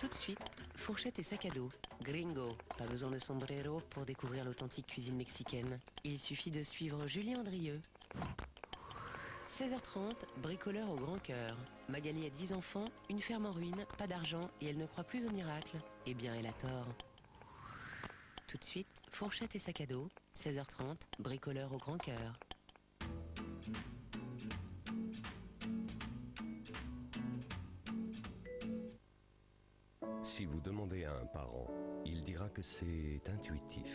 Tout de suite, fourchette et sac à dos. Gringo. Pas besoin de sombrero pour découvrir l'authentique cuisine mexicaine. Il suffit de suivre Julien Andrieux. 16h30, bricoleur au grand cœur. Magali a 10 enfants, une ferme en ruine, pas d'argent et elle ne croit plus au miracle. Eh bien, elle a tort. Tout de suite, fourchette et sac à dos. 16h30, bricoleur au grand cœur. Si vous demandez à un parent, il dira que c'est intuitif.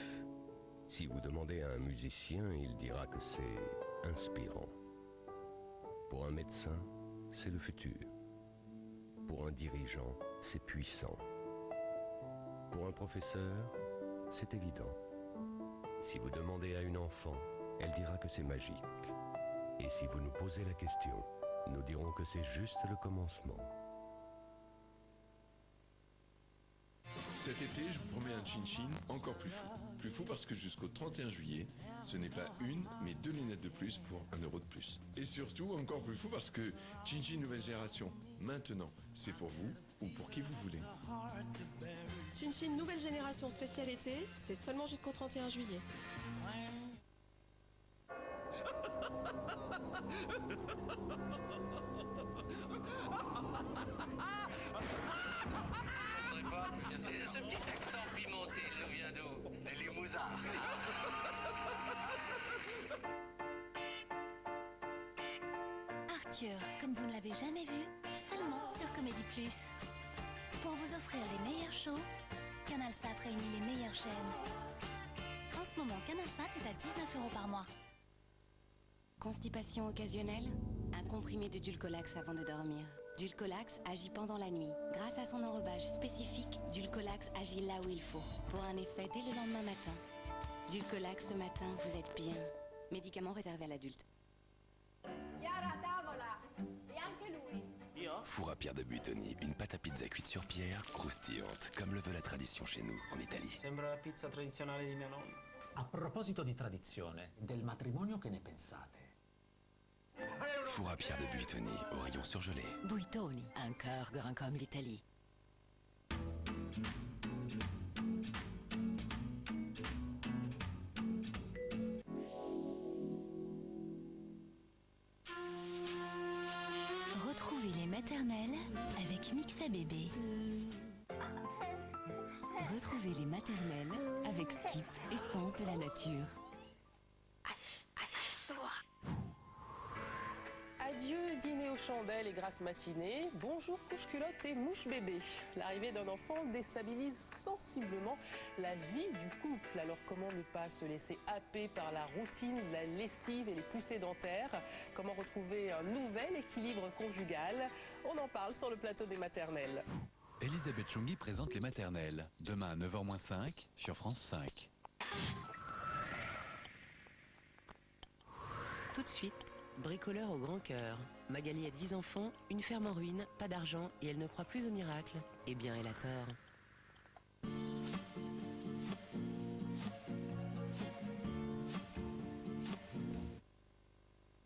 Si vous demandez à un musicien, il dira que c'est inspirant. Pour un médecin, c'est le futur. Pour un dirigeant, c'est puissant. Pour un professeur, c'est évident. Si vous demandez à une enfant, elle dira que c'est magique. Et si vous nous posez la question, nous dirons que c'est juste le commencement. Cet été, je vous promets un chin-chin encore plus fou. Plus fou parce que jusqu'au 31 juillet, ce n'est pas une, mais 2 lunettes de plus pour 1 euro de plus. Et surtout, encore plus fou parce que Chin-Chin nouvelle génération, maintenant, c'est pour vous ou pour qui vous voulez. Chin-Chin nouvelle génération spécial été, c'est seulement jusqu'au 31 juillet. Ce petit accent pimenté, il nous vient d'où? Des Limousins. Arthur, comme vous ne l'avez jamais vu, seulement sur Comédie Plus. Pour vous offrir les meilleurs shows, CanalSat réunit les meilleures chaînes. En ce moment, CanalSat est à 19 € par mois. Constipation occasionnelle? Un comprimé de Dulcolax avant de dormir. Dulcolax agit pendant la nuit. Grâce à son enrobage spécifique, Dulcolax agit là où il faut, pour un effet dès le lendemain matin. Dulcolax ce matin, vous êtes bien. Médicament réservé à l'adulte. Four à pierre de Buitoni, une pâte à pizza cuite sur pierre, croustillante, comme le veut la tradition chez nous, en Italie. Sembra la pizza tradizionale di mio nonno. A proposito di tradizione, del matrimonio che ne pensate? Four à pierre de Buitoni, au rayon surgelé. Buitoni, un cœur grand comme l'Italie. Retrouvez les maternelles avec Mixa Bébé. Retrouvez les maternelles avec Skip, essence de la nature. Adieu dîner aux chandelles et grasse matinée, bonjour couche-culotte et mouche-bébé. L'arrivée d'un enfant déstabilise sensiblement la vie du couple. Alors comment ne pas se laisser happer par la routine, la lessive et les poussées dentaires? Comment retrouver un nouvel équilibre conjugal? On en parle sur le plateau des maternelles. Elisabeth Chungui présente les maternelles, demain à 9h-5 sur France 5. Tout de suite, bricoleur au grand cœur. Magali a 10 enfants, une ferme en ruine, pas d'argent et elle ne croit plus au miracle. Eh bien, elle a tort.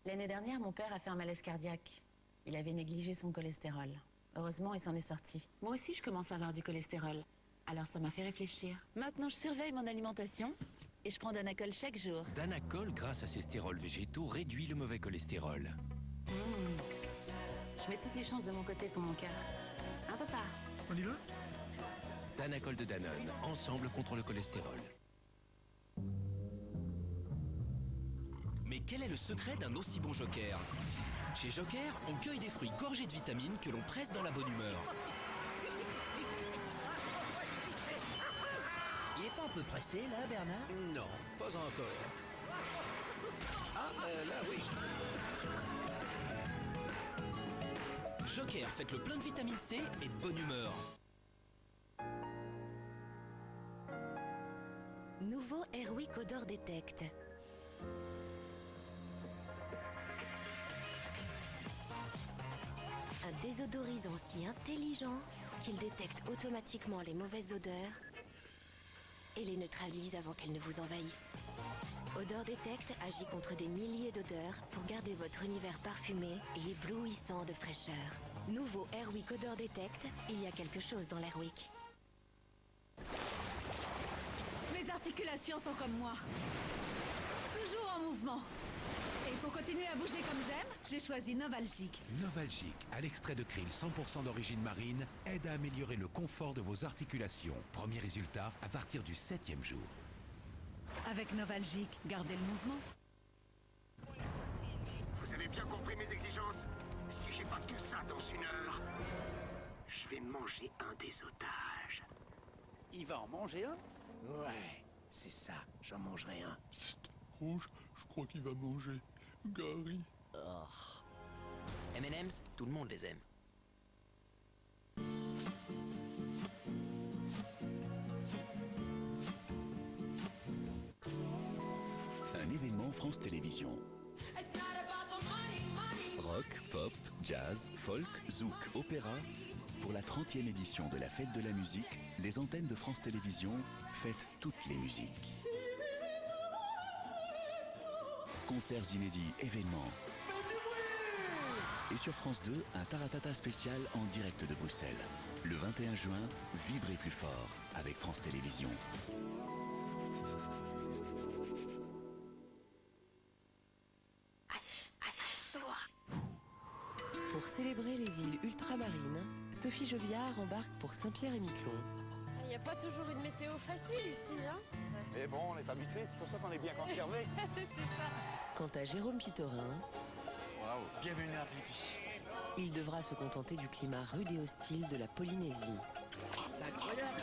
L'année dernière, mon père a fait un malaise cardiaque. Il avait négligé son cholestérol. Heureusement, il s'en est sorti. Moi aussi, je commence à avoir du cholestérol. Alors ça m'a fait réfléchir. Maintenant, je surveille mon alimentation et je prends Danacol chaque jour. Danacol, grâce à ses stérols végétaux, réduit le mauvais cholestérol. Je mets toutes les chances de mon côté pour mon cœur. Hein, papa? On y va? Danacol de Danone, ensemble contre le cholestérol. Mais quel est le secret d'un aussi bon Joker? Chez Joker, on cueille des fruits gorgés de vitamines que l'on presse dans la bonne humeur. Il est pas un peu pressé, là, Bernard? Non, pas encore. Ah, là, oui. Joker, faites le plein de vitamine C et de bonne humeur. Nouveau Airwick Odor Detect. Un désodorisant si intelligent qu'il détecte automatiquement les mauvaises odeurs et les neutralise avant qu'elles ne vous envahissent. Odor Detect agit contre des milliers d'odeurs pour garder votre univers parfumé et éblouissant de fraîcheur. Nouveau Airwick Odor Detect, il y a quelque chose dans l'Airwick. Mes articulations sont comme moi. Toujours en mouvement. Et pour continuer à bouger comme j'aime, j'ai choisi Novalgic. Novalgic, à l'extrait de krill 100% d'origine marine, aide à améliorer le confort de vos articulations. Premier résultat à partir du 7e jour. Avec Novalgic, gardez le mouvement. Vous avez bien compris mes exigences? Si j'ai pas tout ça dans une heure, je vais manger un des otages. Il va en manger un? Ouais, c'est ça, j'en mangerai un. Rouge, je crois qu'il va manger Gary. M&M's, tout le monde les aime. Un événement France Télévisions. Rock, pop, jazz, folk, zouk, opéra. Pour la 30e édition de la Fête de la musique, les antennes de France Télévisions fêtent toutes les musiques. Concerts inédits, événements. Et sur France 2, un Taratata spécial en direct de Bruxelles. Le 21 juin, vibrez plus fort avec France Télévisions. Pour célébrer les îles ultramarines, Sophie Joviard embarque pour Saint-Pierre-et-Miquelon. Il n'y a pas toujours une météo facile ici, hein? Mais bon, on est habitué, c'est pour ça qu'on est bien conservé. C'est ça. Quant à Jérôme Pitorin, Waouh, bienvenue à Tripi. il devra se contenter du climat rude et hostile de la Polynésie. C'est incroyable.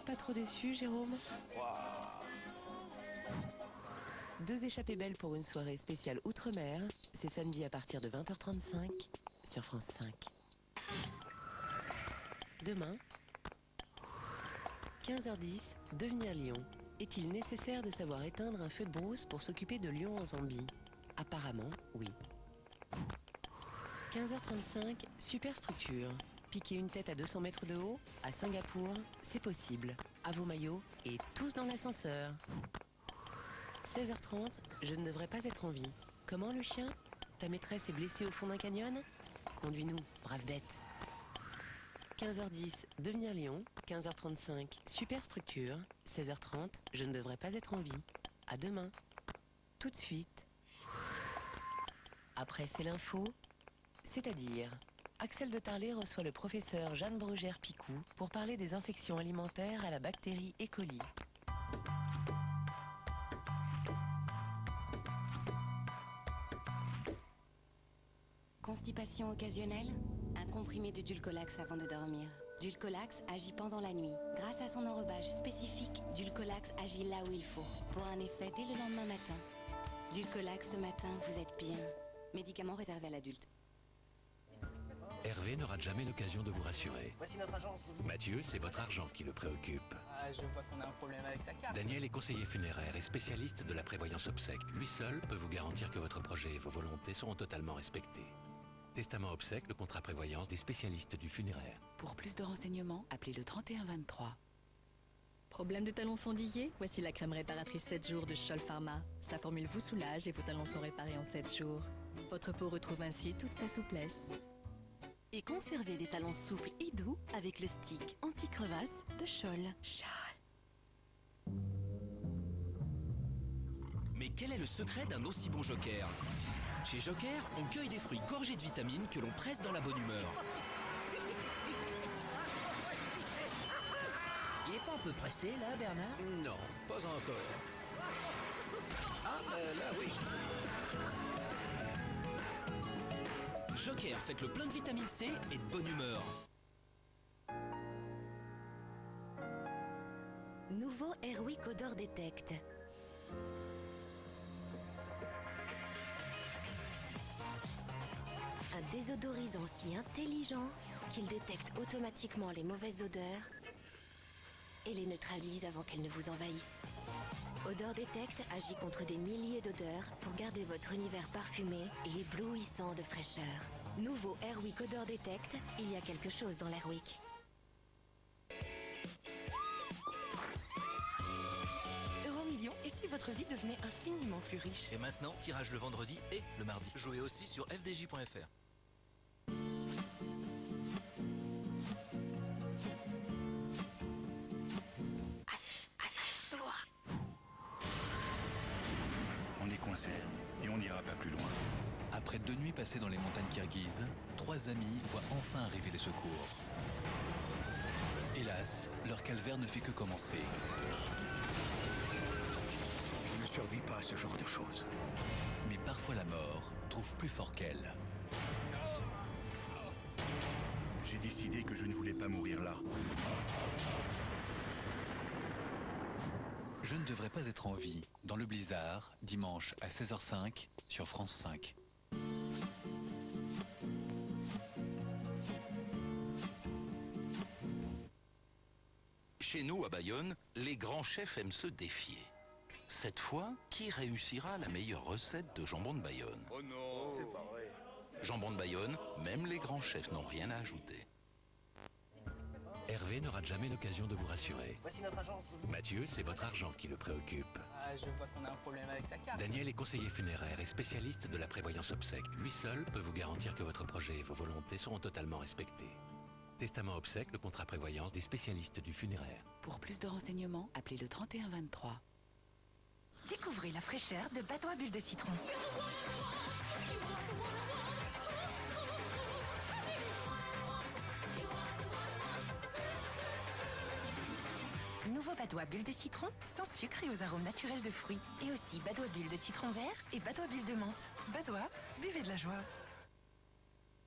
Pas trop déçu, Jérôme? Waouh. 2 échappées belles pour une soirée spéciale Outre-mer. C'est samedi à partir de 20h35 sur France 5. Demain, 15h10, devenir lion. Est-il nécessaire de savoir éteindre un feu de brousse pour s'occuper de lions en Zambie? Apparemment, oui. 15h35, superstructure. Piquer une tête à 200 mètres de haut, à Singapour, c'est possible. À vos maillots et tous dans l'ascenseur. 16h30, je ne devrais pas être en vie. Comment le chien? Ta maîtresse est blessée au fond d'un canyon? Conduis-nous, brave bête. 15h10, devenir lion. 15h35, superstructure. 16h30, je ne devrais pas être en vie. À demain. Tout de suite. Après, c'est l'info. C'est-à-dire, Axel de Tarlet reçoit le professeur Jeanne Brugère-Picou pour parler des infections alimentaires à la bactérie E. coli. Constipation occasionnelle? Un comprimé de Dulcolax avant de dormir. Dulcolax agit pendant la nuit. Grâce à son enrobage spécifique, Dulcolax agit là où il faut, pour un effet dès le lendemain matin. Dulcolax ce matin, vous êtes bien. Médicament réservé à l'adulte. Hervé ne rate jamais l'occasion de vous rassurer. Voici notre agence. Mathieu, c'est votre argent qui le préoccupe. Ah, je vois qu'on a un problème avec sa carte. Daniel est conseiller funéraire et spécialiste de la prévoyance obsèque. Lui seul peut vous garantir que votre projet et vos volontés seront totalement respectés. Testament obsèque, le contrat prévoyance des spécialistes du funéraire. Pour plus de renseignements, appelez le 3123. Problème de talons fendillés? Voici la crème réparatrice 7 jours de Scholl Pharma. Sa formule vous soulage et vos talons sont réparés en 7 jours. Votre peau retrouve ainsi toute sa souplesse. Et conservez des talons souples et doux avec le stick anti-crevasse de Scholl. Mais quel est le secret d'un aussi bon joker? Chez Joker, on cueille des fruits gorgés de vitamines que l'on presse dans la bonne humeur. Il est pas un peu pressé, là, Bernard? Non, pas encore. Ah, là, oui. Joker, faites le plein de vitamine C et de bonne humeur. Nouveau Airwick Odor Detect. Un désodorisant si intelligent qu'il détecte automatiquement les mauvaises odeurs et les neutralise avant qu'elles ne vous envahissent. Odor Detect agit contre des milliers d'odeurs pour garder votre univers parfumé et éblouissant de fraîcheur. Nouveau Airwick Odor Detect, il y a quelque chose dans l'Airwick. Euromillions et si votre vie devenait infiniment plus riche. Et maintenant, tirage le vendredi et le mardi. Jouez aussi sur fdj.fr. On est coincé et on n'ira pas plus loin. Après 2 nuits passées dans les montagnes kirghizes, 3 amis voient enfin arriver les secours. Hélas, leur calvaire ne fait que commencer. Je ne survis pas à ce genre de choses. Mais parfois la mort trouve plus fort qu'elle. J'ai décidé que je ne voulais pas mourir là. Je ne devrais pas être en vie. Dans le blizzard, dimanche à 16h05 sur France 5. Chez nous, à Bayonne, les grands chefs aiment se défier. Cette fois, qui réussira la meilleure recette de jambon de Bayonne? Oh non, c'est pas vrai. Jambon de Bayonne, même les grands chefs n'ont rien à ajouter. Hervé ne rate jamais l'occasion de vous rassurer. Voici notre agence. Mathieu, c'est votre argent qui le préoccupe. Ah, je vois qu'on a un problème avec sa carte. Daniel est conseiller funéraire et spécialiste de la prévoyance obsèque. Lui seul peut vous garantir que votre projet et vos volontés seront totalement respectés. Testament obsèque, le contrat prévoyance des spécialistes du funéraire. Pour plus de renseignements, appelez le 3123. Découvrez la fraîcheur de Bateau à bulles de citron. Nouveau bateau à bulles de citron, sans sucre et aux arômes naturels de fruits. Et aussi bateau à bulles de citron vert et bateau à bulles de menthe. Bateau, buvez de la joie.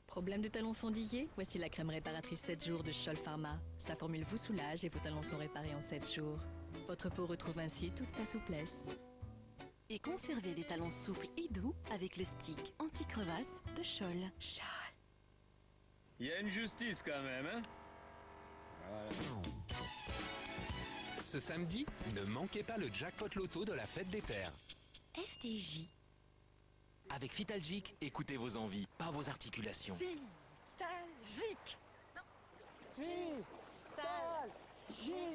Problème de talon fendillé? Voici la crème réparatrice 7 jours de Scholl Pharma. Sa formule vous soulage et vos talons sont réparés en 7 jours. Votre peau retrouve ainsi toute sa souplesse. Et conservez des talons souples et doux avec le stick anti-crevasse de Scholl. Il y a une justice quand même, hein? Voilà. Ce samedi, ne manquez pas le jackpot loto de la fête des pères. FDJ. Avec Fitalgic, écoutez vos envies, pas vos articulations. Fitalgic. Fitalgic.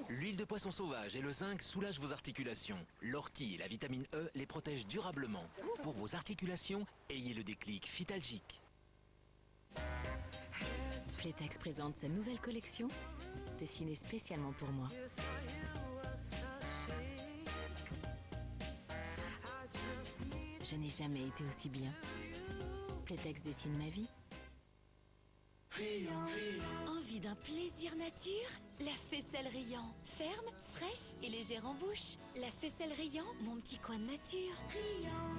L'huile de poisson sauvage et le zinc soulagent vos articulations. L'ortie et la vitamine E les protègent durablement. Pour vos articulations, ayez le déclic Fitalgic. Playtex présente sa nouvelle collection, dessinée spécialement pour moi. Je n'ai jamais été aussi bien. Playtex dessine ma vie. Envie d'un plaisir nature? La faisselle Riant. Ferme, fraîche et légère en bouche. La faisselle Riant, mon petit coin de nature. Riant.